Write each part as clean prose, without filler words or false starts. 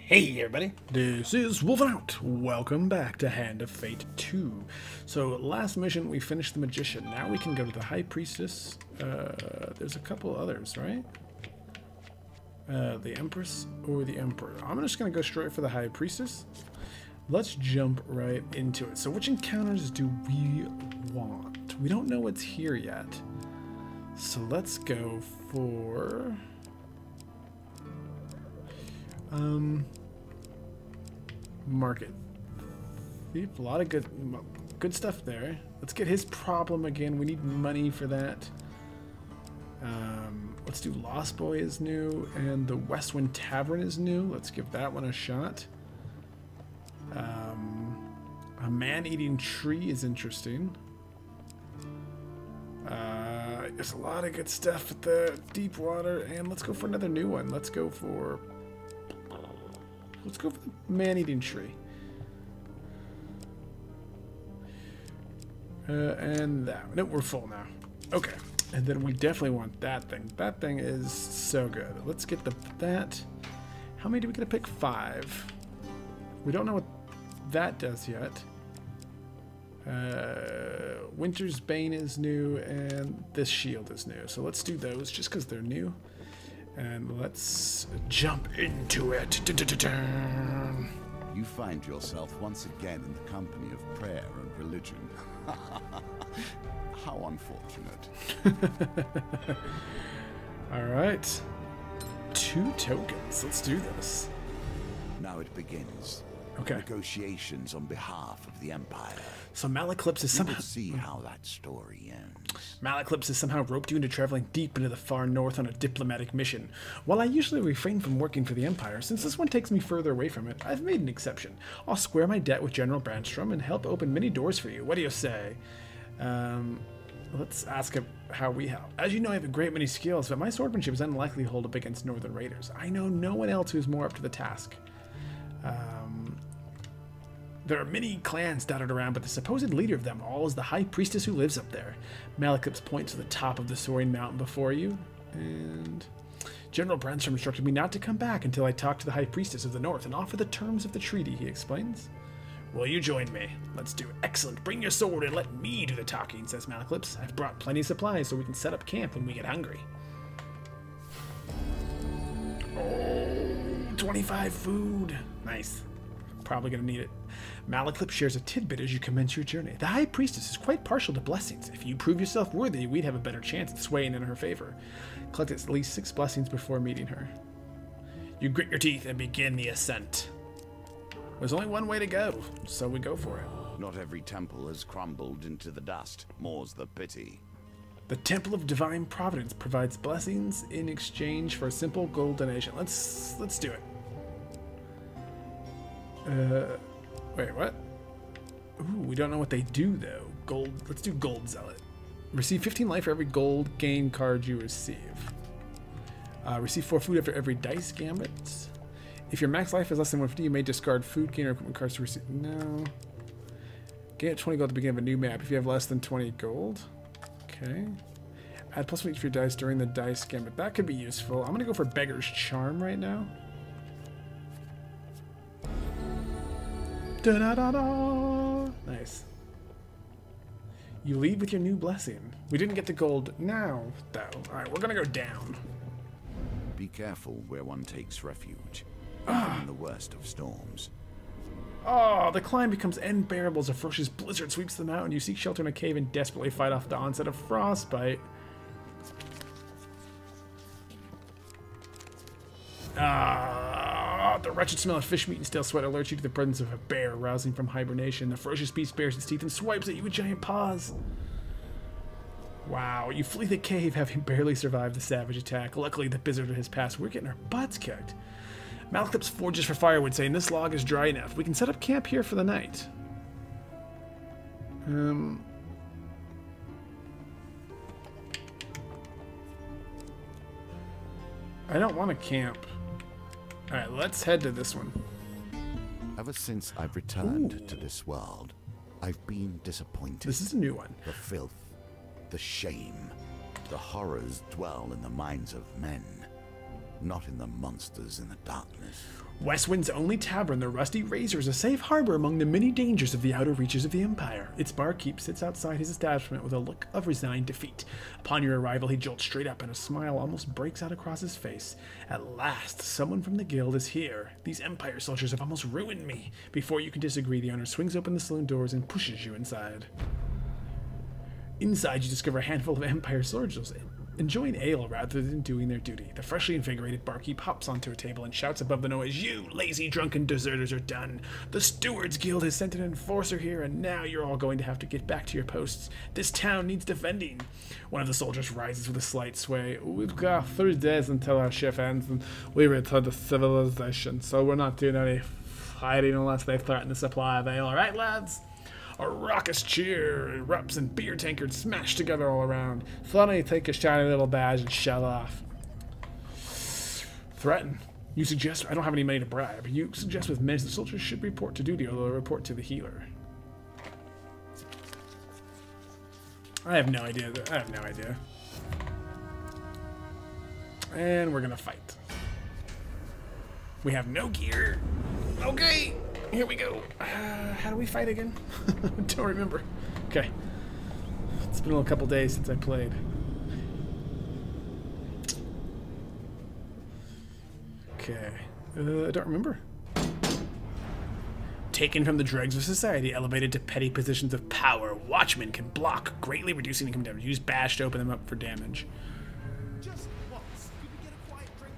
Hey everybody, this is Wolfenout. Welcome back to Hand of Fate 2. So last mission we finished the Magician. Now we can go to the High Priestess. There's a couple others, right? The Empress or the Emperor. I'm just going to go straight for the High Priestess. Let's jump right into it. So which encounters do we want? We don't know what's here yet. So let's go for... market. A lot of good stuff there. Let's get his problem again. We need money for that. Let's do Lost Boy is new, and the Westwind Tavern is new. Let's give that one a shot. A man-eating tree is interesting. There's a lot of good stuff at the deep water, and let's go for another new one. Let's go for the man-eating tree. And that. Nope, we're full now. Okay. And then we definitely want that thing. That thing is so good. Let's get that. How many do we get to pick? 5. We don't know what that does yet. Winter's Bane is new, and this shield is new. So let's do those just because they're new. And let's jump into it. You find yourself once again in the company of prayer and religion. How unfortunate. All right. 2 tokens. Let's do this. Now it begins. Okay. Negotiations on behalf of the Empire. So Malaclypse is somehow... We'll see how that story ends. Malaclypse has somehow roped you into traveling deep into the far north on a diplomatic mission. While I usually refrain from working for the Empire, since this one takes me further away from it, I've made an exception. I'll square my debt with General Brandstrom and help open many doors for you. What do you say? Let's ask him how we help. As you know, I have a great many skills, but my swordsmanship is unlikely to hold up against Northern Raiders. I know no one else who's more up to the task. There are many clans dotted around, but the supposed leader of them all is the High Priestess who lives up there. Malaclypse points to the top of the soaring mountain before you, and General Brandstrom instructed me not to come back until I talk to the High Priestess of the North and offer the terms of the treaty, he explains. Will you join me? Let's do it. Excellent. Bring your sword and let me do the talking, says Malaclypse. I've brought plenty of supplies so we can set up camp when we get hungry. Oh, 25 food. Nice. Probably going to need it. Malaclypse shares a tidbit as you commence your journey. The High Priestess is quite partial to blessings. If you prove yourself worthy, we'd have a better chance at swaying in her favor. Collect at least 6 blessings before meeting her. You grit your teeth and begin the ascent. There's only one way to go, so we go for it. Not every temple has crumbled into the dust. More's the pity. The Temple of Divine Providence provides blessings in exchange for a simple gold donation. Let's do it. Wait, what? Ooh, we don't know what they do, though. Gold. Let's do Gold Zealot. Receive 15 life for every gold gain card you receive. Receive 4 food after every dice gambit. If your max life is less than 150, you may discard food, gain, or equipment cards to receive. No. Gain 20 gold at the beginning of a new map if you have less than 20 gold. Okay. Add +1 each for your dice during the dice gambit. That could be useful. I'm going to go for Beggar's Charm right now. Da-da-da-da! Nice. You leave with your new blessing. We didn't get the gold now, though. Alright, we're gonna go down. Be careful where one takes refuge. Even in the worst of storms. Oh, the climb becomes unbearable as a ferocious blizzard sweeps the mountain. You seek shelter in a cave and desperately fight off the onset of frostbite. The wretched smell of fish meat and stale sweat alerts you to the presence of a bear rousing from hibernation. The ferocious beast bares its teeth and swipes at you with giant paws. Wow, you flee the cave having barely survived the savage attack. Luckily, the blizzard has passed. We're getting our butts kicked. Malaclypse forges for firewood, saying this log is dry enough. We can set up camp here for the night. I don't want to camp. Alright, let's head to this one. Ever since I've returned to this world, I've been disappointed. This is a new one. The filth, the shame, the horrors dwell in the minds of men. Not in the monsters in the darkness. Westwind's only tavern, the Rusty Razor, is a safe harbor among the many dangers of the outer reaches of the Empire. Its barkeep sits outside his establishment with a look of resigned defeat. Upon your arrival, he jolts straight up, and a smile almost breaks out across his face. At last, someone from the guild is here. These Empire soldiers have almost ruined me. Before you can disagree, the owner swings open the saloon doors and pushes you inside. Inside, you discover a handful of Empire soldiers enjoying ale rather than doing their duty. The freshly invigorated barkeep hops onto a table and shouts above the noise, "You lazy, drunken deserters are done. The Stewards Guild has sent an enforcer here, and now you're all going to have to get back to your posts. This town needs defending." One of the soldiers rises with a slight sway. "We've got 3 days until our shift ends, and we return to civilization, so we're not doing any fighting unless they threaten the supply of ale. All right, lads?" A raucous cheer erupts and beer tankards smash together all around. Funny, take a shiny little badge and shut off. Threaten. You suggest, I don't have any money to bribe. You suggest with men the soldiers should report to duty, although report to the healer. I have no idea. I have no idea. And we're gonna fight. We have no gear. Okay. Here we go. How do we fight again? Don't remember. Okay. It's been a couple days since I played. Okay. I don't remember. Taken from the dregs of society, elevated to petty positions of power, watchmen can block, greatly reducing income damage. Use bash to open them up for damage. Just once. Could we get a quiet drink?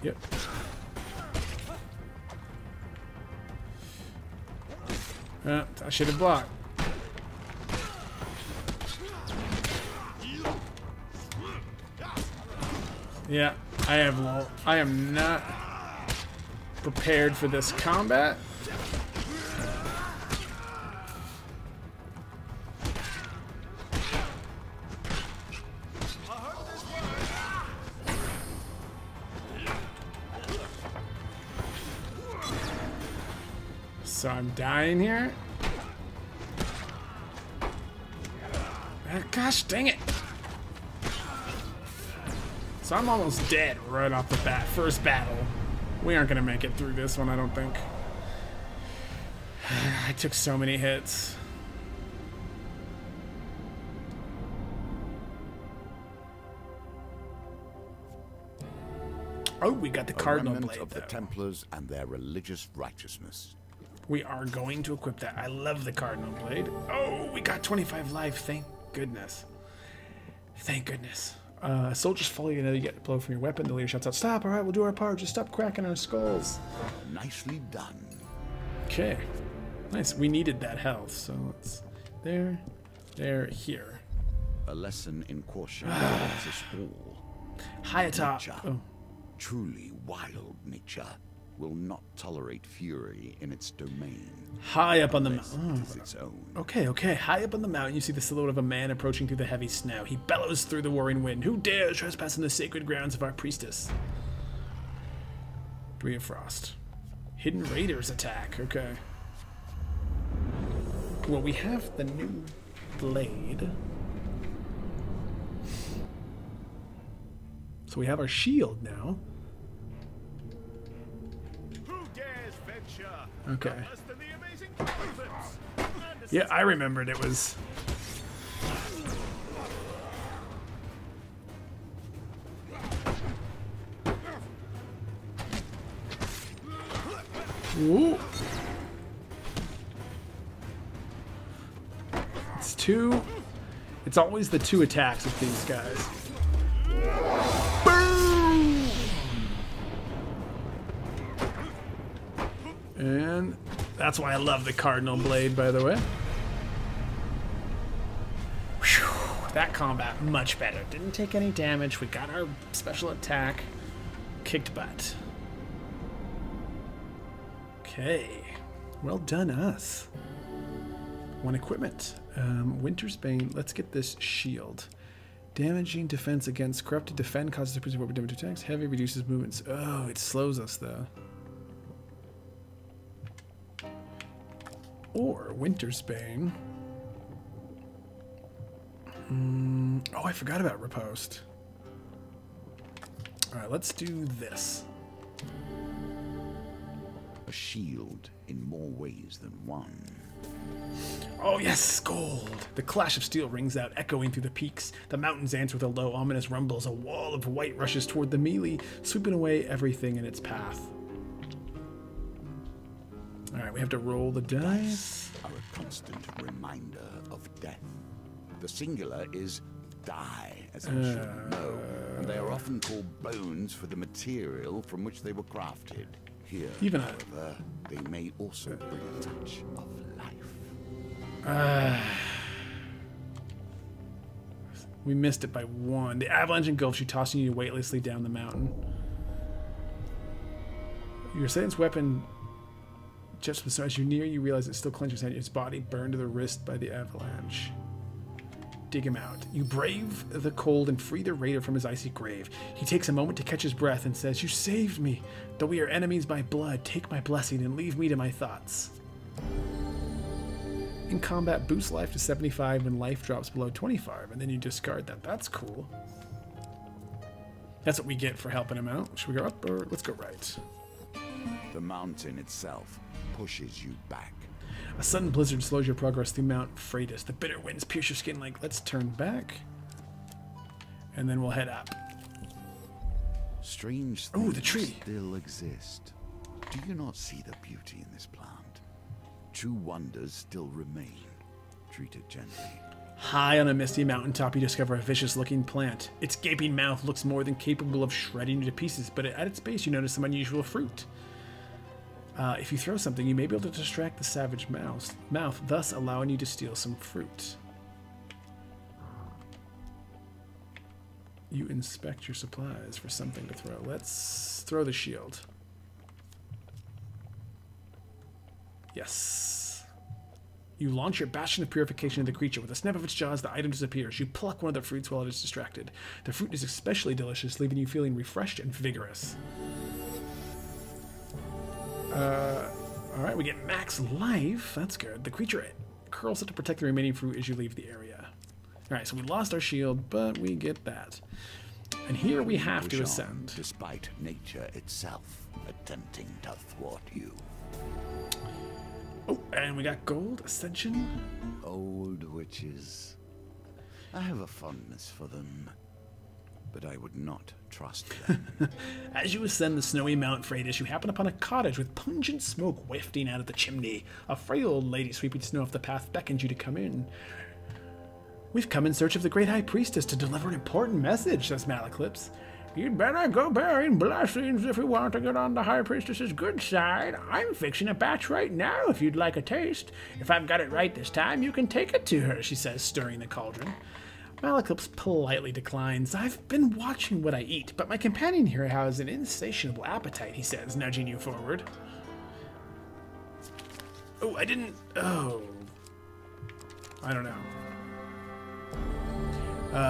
Yep. I should have blocked. Yeah, I am not prepared for this combat. So I'm dying here. Gosh dang it. So I'm almost dead right off the bat. First battle. We aren't going to make it through this one, I don't think. I took so many hits. Oh, we got the Cardinal Blade, of the Templars and their religious righteousness. We are going to equip that. I love the Cardinal Blade. Oh, we got 25 life. Thank goodness. Thank goodness. Soldiers follow you, you get a blow from your weapon. The leader shouts out, "Stop, all right, we'll do our part. Just stop cracking our skulls." Nicely done. Okay. Nice. We needed that health, so let's... There. Here. A lesson in caution guides us all. High atop. Oh. Truly wild nature will not tolerate fury in its domain. High up on the mountain. Its own. Okay. High up on the mountain, you see the silhouette of a man approaching through the heavy snow. He bellows through the roaring wind. "Who dares trespass in the sacred grounds of our priestess?" Degree of Frost. Hidden Raiders attack. Okay. Well, we have the new blade. So we have our shield now. Okay. Yeah, I remembered it was... Ooh. It's two... It's always the 2 attacks with these guys. Boom! And that's why I love the Cardinal Blade, by the way. Whew, that combat, much better. Didn't take any damage. We got our special attack. Kicked butt. Okay. Well done, us. 1 equipment. Winter's Bane. Let's get this shield. Damaging defense against corrupted defend causes the prisoner to damage attacks. Heavy reduces movements. Oh, it slows us, though. Or Winter's Bane. Oh, I forgot about Riposte. Alright, let's do this. A shield in more ways than one. Oh yes, gold! The clash of steel rings out, echoing through the peaks. The mountains answer with a low, ominous rumble as a wall of white rushes toward the melee, sweeping away everything in its path. Alright, we have to roll the dice. Are a constant reminder of death. The singular is die, as I'm sure you know, and they are often called bones for the material from which they were crafted. Here, Even however, they may also bring a touch of life. We missed it by one. The avalanche engulfs you, tossing you weightlessly down the mountain. Your assailant's weapon just as you near, you realize it still clenches at its body, burned to the wrist by the avalanche. Dig him out. You brave the cold and free the raider from his icy grave. He takes a moment to catch his breath and says, "You saved me. Though we are enemies by blood, take my blessing and leave me to my thoughts." In combat, boost life to 75 when life drops below 25, and then you discard that. That's cool. That's what we get for helping him out. Should we go up, or let's go right? The mountain itself pushes you back. A sudden blizzard slows your progress through Mount Freitas. The bitter winds pierce your skin like, let's turn back. And then we'll head up. Strange Oh, things the tree. still exist. Do you not see the beauty in this plant? True wonders still remain. Treat it gently. High on a misty mountaintop, you discover a vicious-looking plant. Its gaping mouth looks more than capable of shredding you to pieces, but at its base you notice some unusual fruit. If you throw something, you may be able to distract the savage mouth, thus allowing you to steal some fruit. You inspect your supplies for something to throw. Let's throw the shield. Yes. You launch your bastion of purification at the creature. With a snap of its jaws, the item disappears. You pluck one of the fruits while it is distracted. The fruit is especially delicious, leaving you feeling refreshed and vigorous. Alright, we get max life. That's good. The creature curls up to protect the remaining fruit as you leave the area. Alright, so we lost our shield, but we get that. And here we have to ascend. Despite nature itself attempting to thwart you. Oh, and we got gold. Ascension. Old witches. I have a fondness for them, but I would not trust them. As you ascend the snowy Mount Freitas, you happen upon a cottage with pungent smoke wafting out of the chimney. A frail old lady sweeping snow off the path beckons you to come in. "We've come in search of the great high priestess to deliver an important message," says Malaclips. "You'd better go bearing blessings if you want to get on the high priestess's good side. I'm fixing a batch right now if you'd like a taste. If I've got it right this time, you can take it to her," she says, stirring the cauldron. Malaclips politely declines. "I've been watching what I eat, but my companion here has an insatiable appetite," he says, nudging you forward. Oh, I didn't... Oh. I don't know.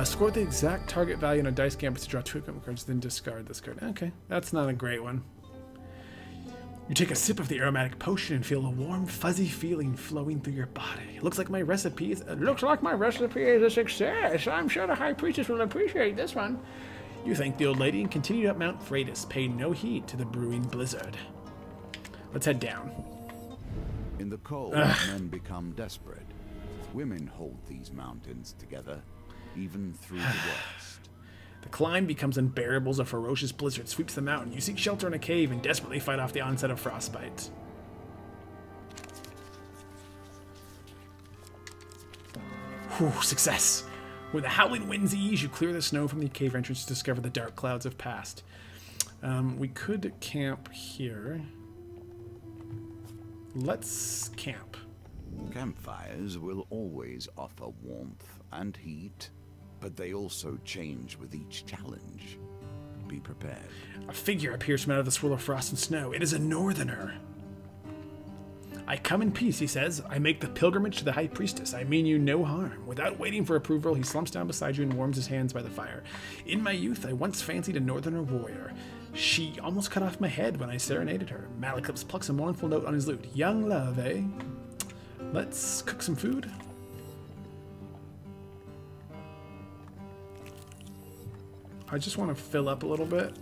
Score the exact target value on a dice canvas to draw 2 equipment cards, then discard this card. Okay, that's not a great one. You take a sip of the aromatic potion and feel a warm, fuzzy feeling flowing through your body. Looks like my recipe is a success. I'm sure the high priestess will appreciate this one. You thank the old lady and continue up Mount Freitas, paying no heed to the brewing blizzard. Let's head down. In the cold, men become desperate. Women hold these mountains together, even through the worst. The climb becomes unbearable as a ferocious blizzard sweeps the mountain. You seek shelter in a cave and desperately fight off the onset of frostbite. Whew, success! When the howling winds ease, you clear the snow from the cave entrance to discover the dark clouds have passed. We could camp here. Let's camp. Campfires will always offer warmth and heat, but they also change with each challenge. Be prepared. A figure appears from out of the swirl of frost and snow. It is a northerner. "I come in peace," he says. "I make the pilgrimage to the high priestess. I mean you no harm." Without waiting for approval, he slumps down beside you and warms his hands by the fire. "In my youth, I once fancied a northerner warrior. She almost cut off my head when I serenaded her." Malaclips plucks a mournful note on his lute. "Young love, eh? Let's cook some food." I just want to fill up a little bit.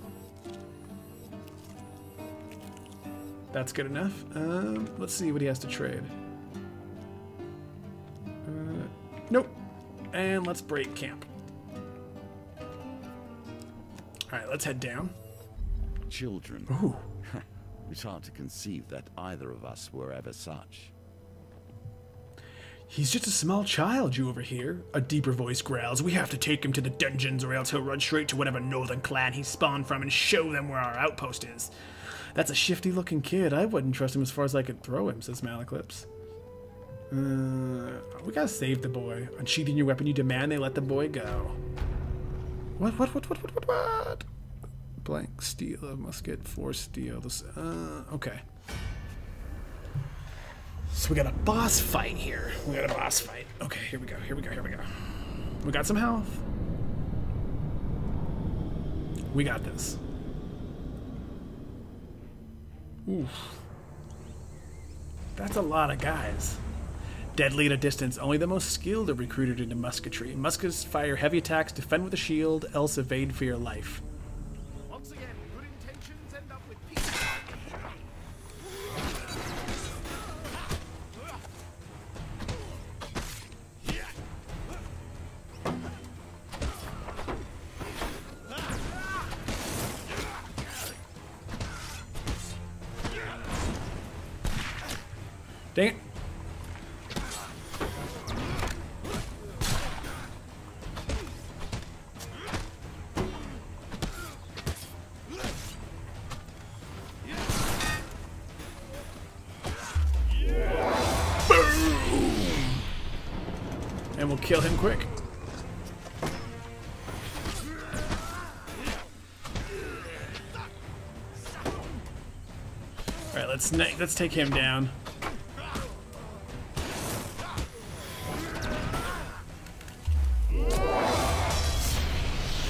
That's good enough. Let's see what he has to trade. Nope. And let's break camp. Alright, let's head down. Children. Ooh. It's hard to conceive that either of us were ever such. He's just a small child, you overhear. A deeper voice growls, we have to take him to the dungeons or else he'll run straight to whatever northern clan he spawned from and show them where our outpost is. That's a shifty looking kid. I wouldn't trust him as far as I could throw him, says Malaclips. We gotta save the boy. Unsheathing your weapon, you demand they let the boy go. What? Blank steel, a musket, 4 steel. This, okay. So we got a boss fight here. Okay, here we go. We got some health. We got this. Oof. That's a lot of guys. Deadly at a distance, only the most skilled are recruited into musketry. Muskets fire heavy attacks, defend with a shield, else evade for your life. Once again, good intentions end up with peace. Dang it. And we'll kill him quick. All right, let's take him down.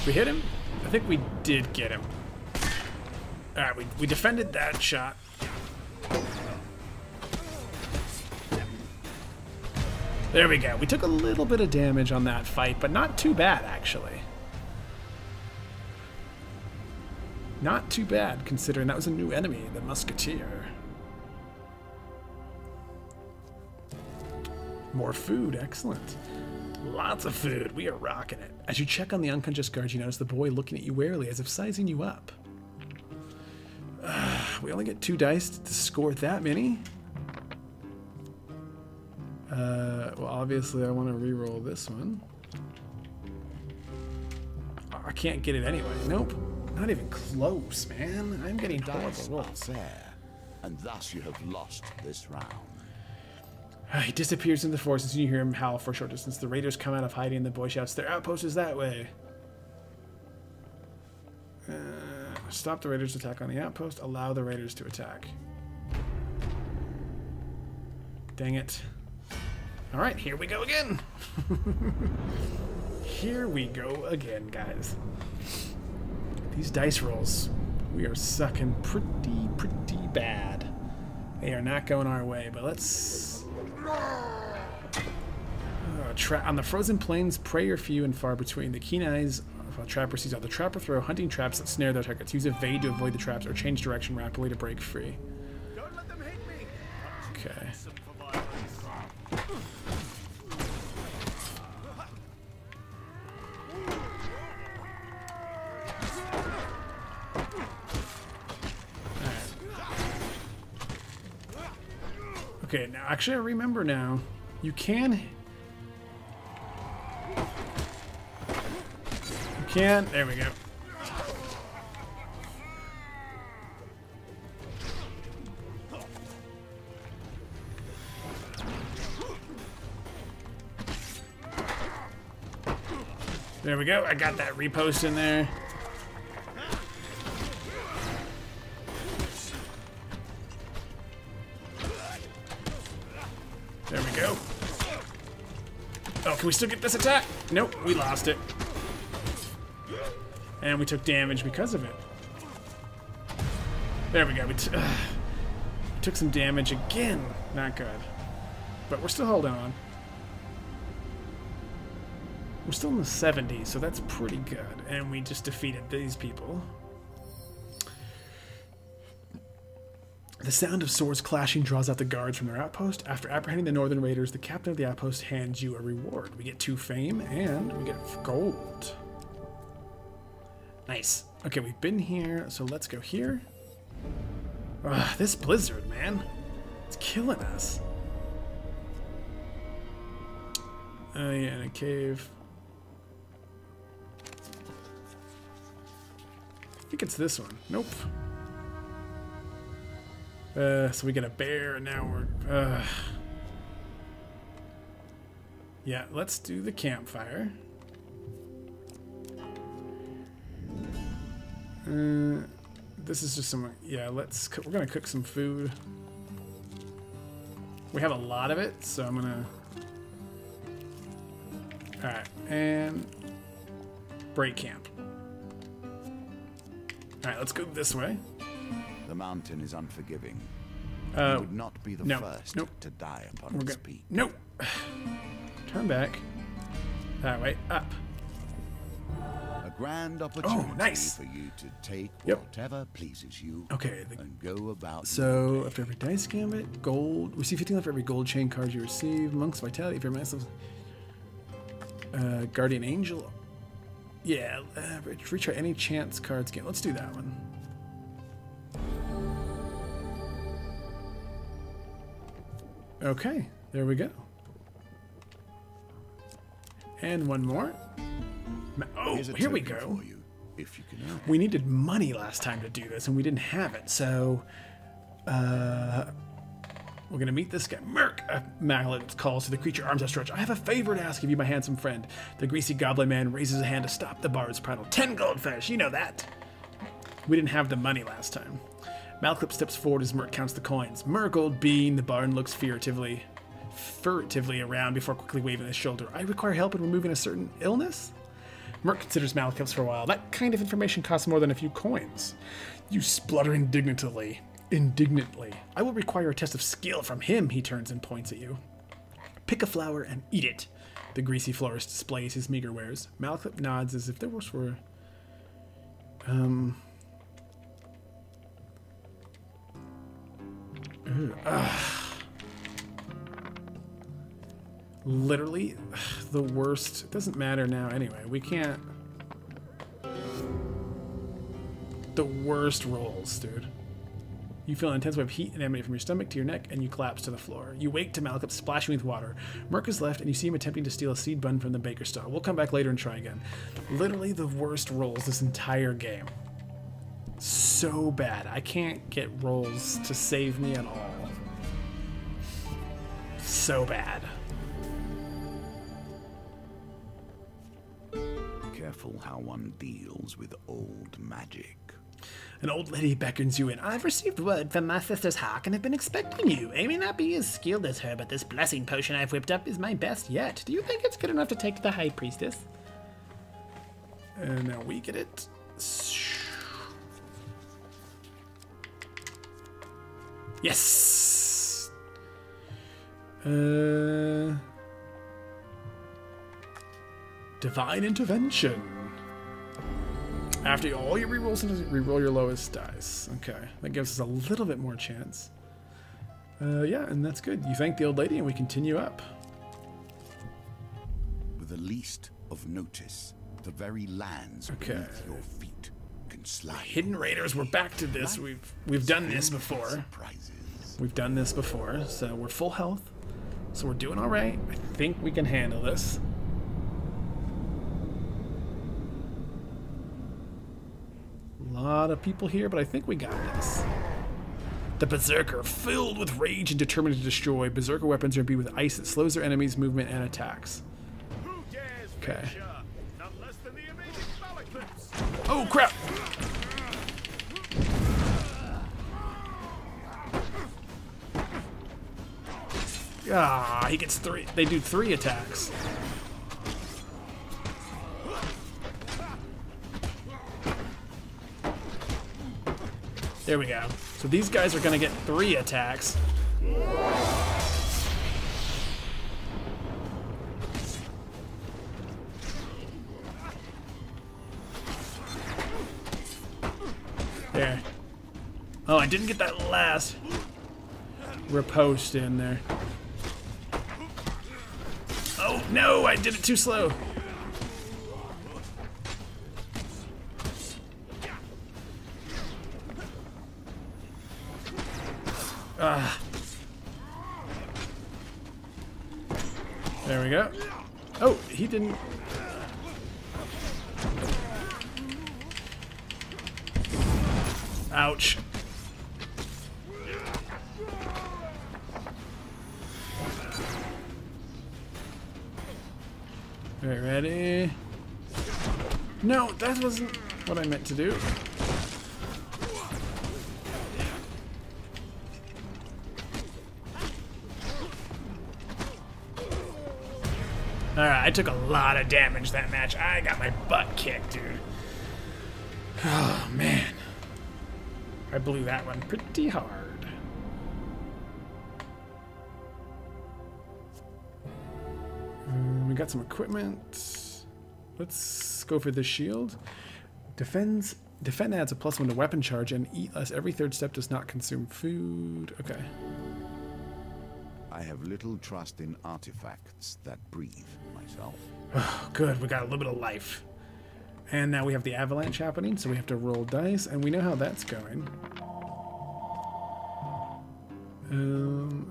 We hit him? I think we did get him. All right, we defended that shot. There we go. We took a little bit of damage on that fight, but not too bad, actually. Not too bad, considering that was a new enemy, the Musketeer. More food, excellent. Lots of food. We are rocking it. As you check on the unconscious guard, you notice the boy looking at you warily as if sizing you up. We only get 2 dice to score that many? Well, obviously I want to re-roll this one. I can't get it anyway. Nope. Not even close, man. I'm getting horrible rolls. Fair, and thus you have lost this round. He disappears in the forest and you hear him howl for a short distance. The raiders come out of hiding and the boy shouts, their outpost is that way. Stop the raiders' attack on the outpost. Allow the raiders to attack. Dang it. Alright, here we go again. Here we go again, guys. These dice rolls, we are sucking pretty bad. They are not going our way, but let's... on the frozen plains, prey are few and far between. The keen eyes of a trapper sees all. The trapper throw hunting traps that snare their targets. Use evade to avoid the traps or change direction rapidly to break free. Don't let them hit me. Okay. Okay, now actually I remember now. You can... There we go. There we go. I got that repost in there. There we go. Oh, can we still get this attack? Nope, we lost it. And we took damage because of it. There we go. We took some damage again. Not good. But we're still holding on. We're still in the 70s, so that's pretty good. And we just defeated these people. The sound of swords clashing draws out the guards from their outpost. After apprehending the northern raiders, the captain of the outpost hands you a reward. We get 2 fame and we get gold. Nice. Okay, we've been here, so let's go here. Ugh, this blizzard, man. It's killing us. Oh yeah, in a cave. I think it's this one. Nope. So we get a bear, and now we're... Yeah, let's do the campfire. This is just some... Yeah, let's... We're gonna cook some food. We have a lot of it, so I'm gonna... Alright, and... break camp. Alright, let's go this way. The mountain is unforgiving. You would not be the first to die upon its peak. Nope. Turn back. That way, up. A grand opportunity nice. for you to take whatever pleases you. Okay. And go about. So after every dice gambit, gold. Receive 15 life for every gold chain card you receive. Monk's vitality if you're massive. Guardian angel. Yeah. Retry any chance cards game. Let's do that one. Okay, there we go. And one more. Oh, here we go. If you can we needed money last time to do this, and we didn't have it, so... we're gonna meet this guy. Merc! Mallet calls to the creature, arms outstretched. I have a favor to ask of you, my handsome friend. The greasy goblin man raises a hand to stop the bard's prattle. 10 goldfish, you know that. We didn't have the money last time. Malclip steps forward as Merc counts the coins. Merc, old bean, the bard looks furtively around before quickly waving his shoulder. I require help in removing a certain illness? Merc considers Malclips for a while. That kind of information costs more than a few coins. You splutter indignantly. I will require a test of skill from him, he turns and points at you. Pick a flower and eat it. The greasy florist displays his meager wares. Malclip nods as if there were... Literally the worst. It doesn't matter now anyway. We can't. The worst rolls, dude. You feel an intense wave of heat emanate from your stomach to your neck, and you collapse to the floor. You wake to Malcolm splashing with water. Merc is left, and you see him attempting to steal a seed bun from the baker's stall. We'll come back later and try again. Literally the worst rolls this entire game. So bad. I can't get rolls to save me at all. So bad. Careful how one deals with old magic. An old lady beckons you in. I've received word from my sister's hawk and have been expecting you. I may not be as skilled as her, but this blessing potion I've whipped up is my best yet. Do you think it's good enough to take to the high priestess? And now we get it. Yes! Divine Intervention. After all your rerolls, reroll your lowest dice. Okay, that gives us a little bit more chance. Yeah, and that's good. You thank the old lady and we continue up. With the least of notice, the very lands beneath your feet can slide. Hidden Raiders, we're back to this. We've done this before. We've done this before, so we're full health. So we're doing all right. I think we can handle this. A lot of people here, but I think we got this. The Berserker, filled with rage and determined to destroy. Berserker weapons are imbued with ice that slows their enemies' movement and attacks. Okay. Oh, crap! Ah, he gets 3. They do 3 attacks. There we go. So these guys are gonna get 3 attacks. There. Oh, I didn't get that last riposte in there. Oh, no, I did it too slow. Ah. There we go. Oh, he didn't. Ouch. Alright, ready? No, that wasn't what I meant to do. Alright, I took a lot of damage that match. I got my butt kicked, dude. Oh, man. I blew that one pretty hard. We got some equipment. Let's go for the shield. Defend adds a +1 to weapon charge and eat less. Every third step does not consume food. Okay. I have little trust in artifacts that breathe myself. Oh, good, we got a little bit of life. And now we have the avalanche happening, so we have to roll dice, and we know how that's going.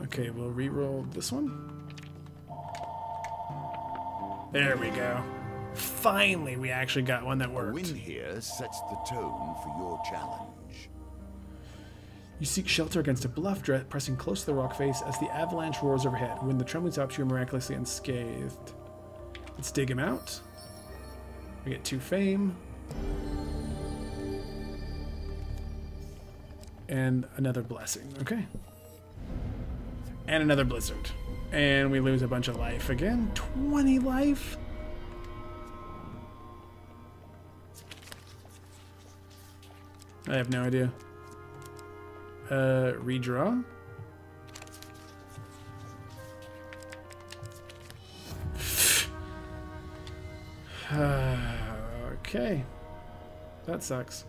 Okay, we'll re-roll this one. There we go. Finally, we actually got one that A worked. win here sets the tone for your challenge. You seek shelter against a bluff, pressing close to the rock face as the avalanche roars overhead. When the trembling stops, you are miraculously unscathed. Let's dig him out. We get 2 fame. And another blessing, okay. And another blizzard. And we lose a bunch of life again. 20 life? I have no idea. Redraw. Okay. That sucks.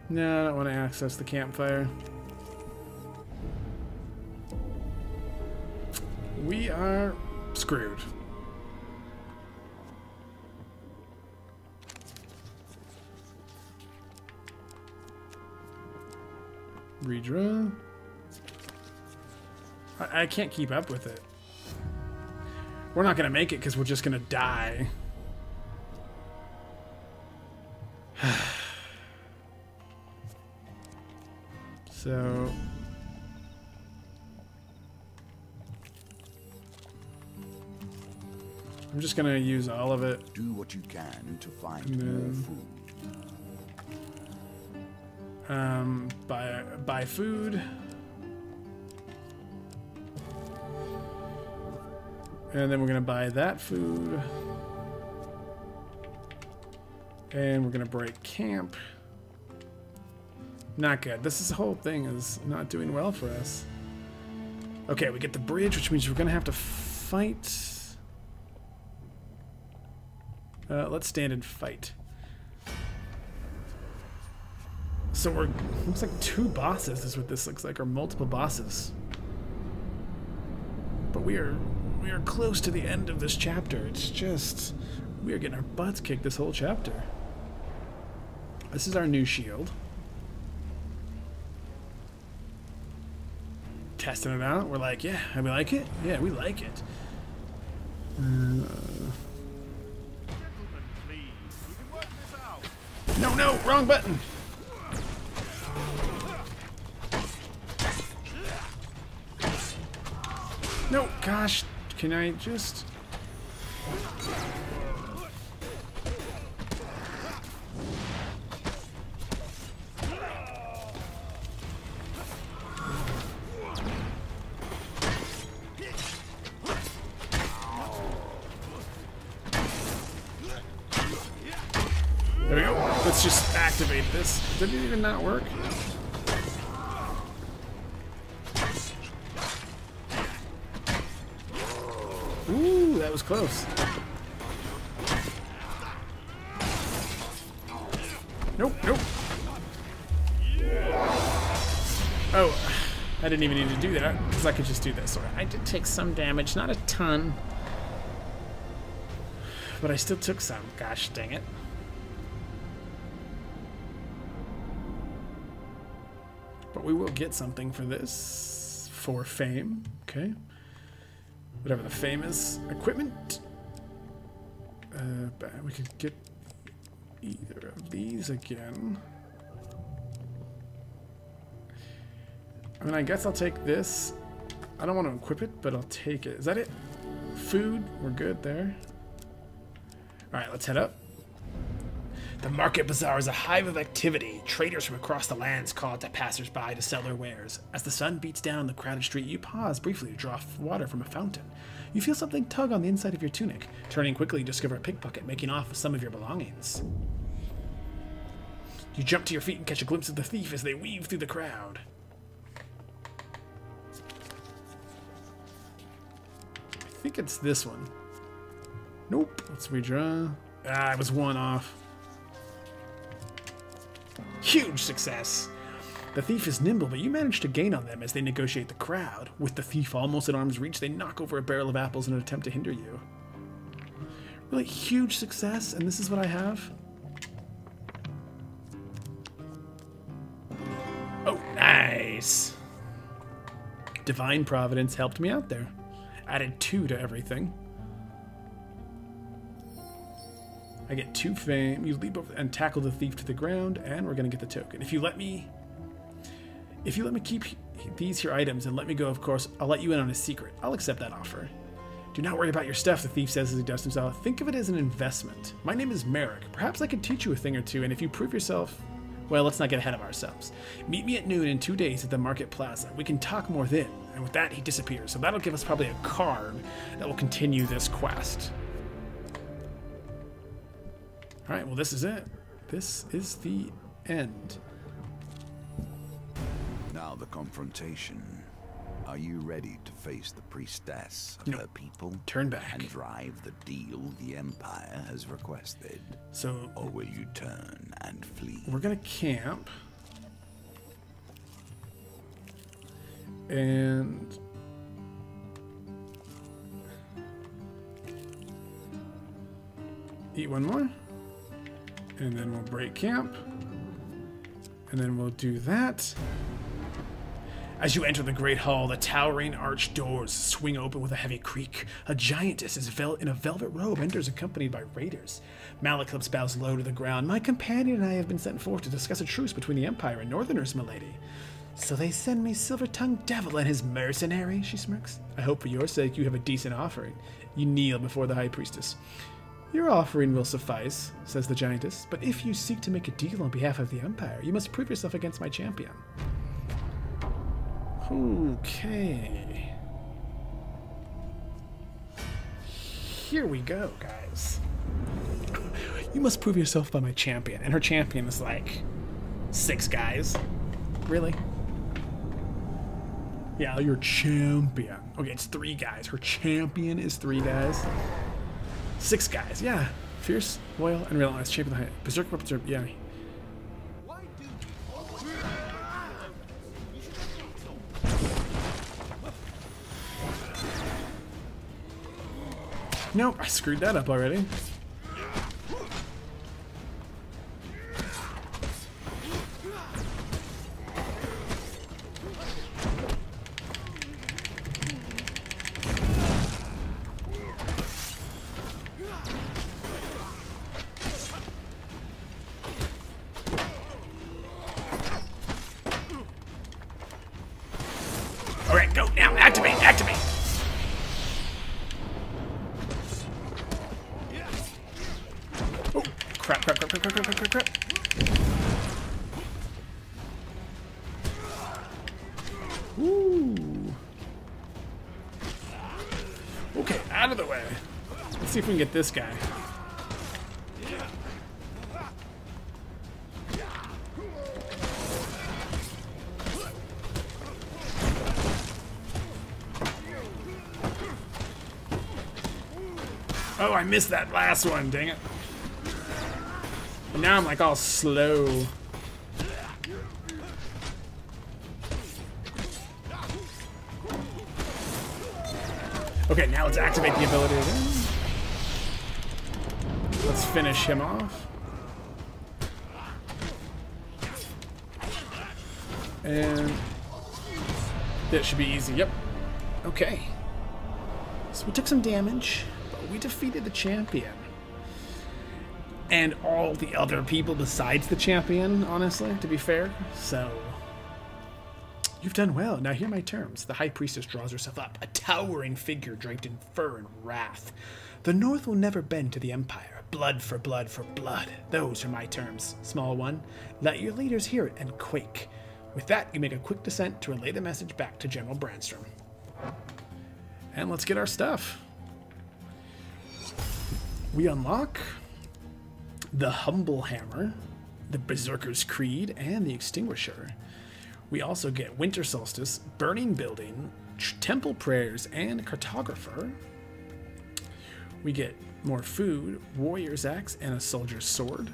No, I don't want to access the campfire. We are screwed. Redraw. I can't keep up with it. We're not gonna make it because we're just gonna die. So I'm just gonna use all of it. Do what you can to find And more food. Buy food. And then we're gonna buy that food. And we're gonna break camp. Not good. This whole thing is not doing well for us. Okay, we get the bridge, which means we're gonna have to fight. Let's stand and fight. So we're, looks like 2 bosses is what this looks like, or multiple bosses. But we are close to the end of this chapter. It's just, we are getting our butts kicked this whole chapter. This is our new shield. Testing it out. We're like, yeah, we like it? Yeah, we like it. No, wrong button. No, gosh, can I just... There we go. Let's just activate this. Did it even not work? Ooh, that was close. Nope. Oh, I didn't even need to do that, because I could just do this. I did take some damage, not a ton. But I still took some. Gosh dang it. But we will get something for this. For fame. Okay. Whatever the fame is. Equipment. We could get either of these again. I mean, I guess I'll take this. I don't want to equip it, but I'll take it. Is that it? Food? We're good there. Alright, let's head up. The market bazaar is a hive of activity. Traders from across the lands call to passers-by to sell their wares. As the sun beats down on the crowded street, you pause briefly to draw water from a fountain. You feel something tug on the inside of your tunic. Turning quickly, you discover a pickpocket making off with some of your belongings. You jump to your feet and catch a glimpse of the thief as they weave through the crowd. I think it's this one. Nope. Let's redraw. Ah, I was one off. Huge success. The thief is nimble, but you manage to gain on them as they negotiate the crowd. With the thief almost at arm's reach, they knock over a barrel of apples in an attempt to hinder you. Really huge success, and this is what I have? Oh, nice. Divine Providence helped me out there. Added 2 to everything. I get 2 fame. You leap over and tackle the thief to the ground, and we're gonna get the token. If you let me keep these here items and let me go, of course, I'll let you in on a secret. I'll accept that offer. Do not worry about your stuff, the thief says as he dusts himself. Think of it as an investment. My name is Merrick. Perhaps I could teach you a thing or two, and if you prove yourself, well, let's not get ahead of ourselves. Meet me at noon in 2 days at the Market Plaza. We can talk more then. And with that, he disappears. So that'll give us probably a card that will continue this quest. Alright, well, this is it. This is the end. Now the confrontation. Are you ready to face the priestess of her people? Turn back. And drive the deal the Empire has requested? So, or will you turn and flee? We're gonna camp. And eat one more. And then we'll break camp. And then we'll do that. As you enter the great hall, the towering arched doors swing open with a heavy creak. A giantess in a velvet robe enters accompanied by raiders. Maleklips bows low to the ground. My companion and I have been sent forth to discuss a truce between the Empire and Northerners, milady. So they send me Silver-Tongued Devil and his mercenary, she smirks. I hope for your sake you have a decent offering. You kneel before the High Priestess. Your offering will suffice, says the giantess, but if you seek to make a deal on behalf of the Empire, you must prove yourself against my champion. Okay. Here we go, guys. You must prove yourself by my champion. And her champion is like 6 guys. Really? Yeah, your champion. Okay, it's 3 guys. Her champion is 3 guys. 6 guys, yeah. Fierce, loyal, and relentless. Champion of the high. Berserk weapons are, yeah. Nope, I screwed that up already. Alright, go now, activate, activate! Oh, crap, crap, crap, crap, crap, crap, crap, crap. Ooh. Okay, out of the way. Let's see if we can get this guy. Oh, I missed that last one, dang it. And now I'm like all slow. Okay, now let's activate the ability again. Let's finish him off. And that should be easy. Yep. Okay. So we took some damage, but we defeated the champion. And all the other people besides the champion, honestly, to be fair. So, you've done well. Now here are my terms. The High Priestess draws herself up, a towering figure draped in fur and wrath. The North will never bend to the Empire. Blood for blood for blood. Those are my terms. Small one, let your leaders hear it and quake. With that, you make a quick descent to relay the message back to General Brandstrom. And let's get our stuff. We unlock the Humble Hammer, the Berserker's Creed, and the Extinguisher. We also get Winter Solstice, Burning Building, Temple Prayers, and Cartographer. We get more food, Warrior's Axe, and a Soldier's Sword.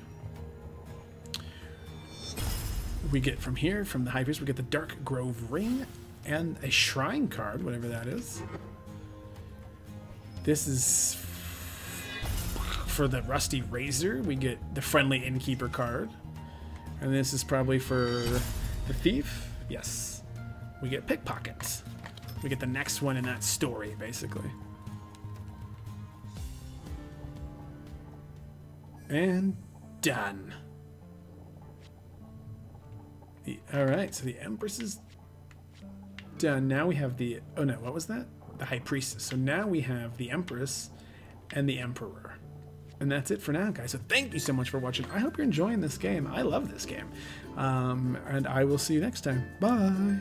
We get from here, from the High Priest, we get the Dark Grove Ring and a Shrine card, whatever that is. This is for the Rusty Razor. We get the Friendly Innkeeper card. And this is probably for the Thief. Yes. We get Pickpockets. We get the next one in that story, basically. And done. Alright, so the Empress is done. Now we have the... Oh no, what was that? The High Priestess. So now we have the Empress and the Emperor. And that's it for now, guys. So thank you so much for watching. I hope you're enjoying this game. I love this game. And I will see you next time. Bye!